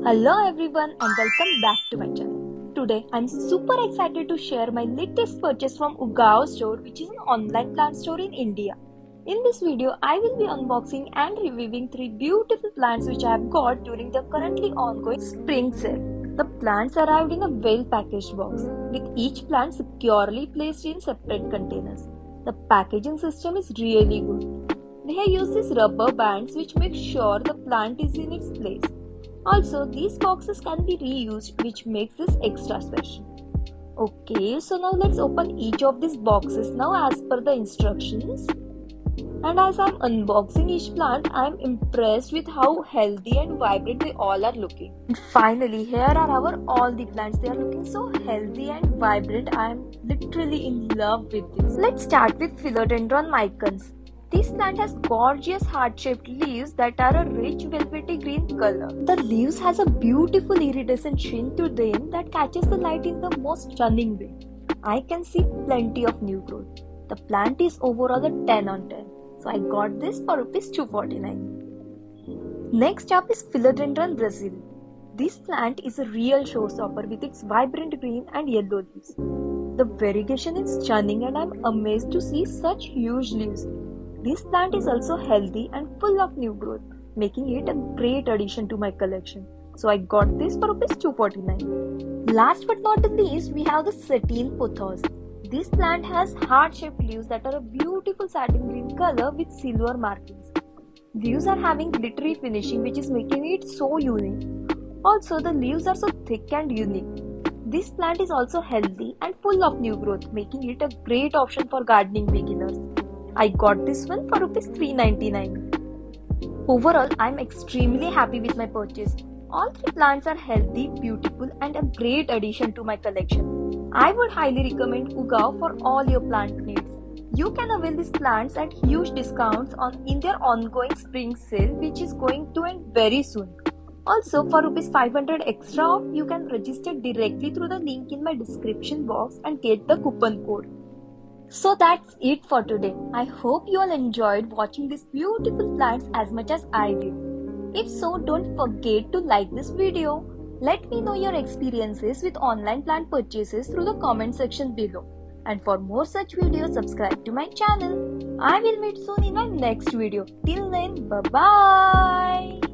Hello everyone and welcome back to my channel. Today I'm super excited to share my latest purchase from Ugaoo store, which is an online plant store in India. In this video I will be unboxing and reviewing 3 beautiful plants which I have got during the currently ongoing spring sale. The plants arrived in a well packaged box with each plant securely placed in separate containers. The packaging system is really good. They have used these rubber bands which make sure the plant is in its place. Also, these boxes can be reused, which makes this extra special. Okay, so now let's open each of these boxes now as per the instructions. And as I'm unboxing each plant, I'm impressed with how healthy and vibrant they all are looking. And finally, here are all the plants. They are looking so healthy and vibrant. I'm literally in love with this. Let's start with Philodendron micans. This plant has gorgeous heart-shaped leaves that are a rich velvety green color. The leaves has a beautiful iridescent sheen to them that catches the light in the most stunning way. I can see plenty of new growth. The plant is overall a 10 on 10. So I got this for Rs 249. Next up is Philodendron Brazil. This plant is a real showstopper with its vibrant green and yellow leaves. The variegation is stunning and I'm amazed to see such huge leaves. This plant is also healthy and full of new growth, making it a great addition to my collection. So I got this for Rs 249. Last but not the least, we have the sateen pothos. This plant has heart-shaped leaves that are a beautiful satin green color with silver markings. Leaves are having glittery finishing, which is making it so unique. Also, the leaves are so thick and unique. This plant is also healthy and full of new growth, making it a great option for gardening beginners. I got this one for Rs 399. Overall, I am extremely happy with my purchase. All 3 plants are healthy, beautiful and a great addition to my collection. I would highly recommend Ugaoo for all your plant needs. You can avail these plants at huge discounts in their ongoing spring sale, which is going to end very soon. Also, for Rs 500 extra off, you can register directly through the link in my description box and get the coupon code. So that's it for today. I hope you all enjoyed watching these beautiful plants as much as I did. If so, don't forget to like this video. Let me know your experiences with online plant purchases through the comment section below. And for more such videos, subscribe to my channel. I will meet soon in my next video. Till then, bye bye.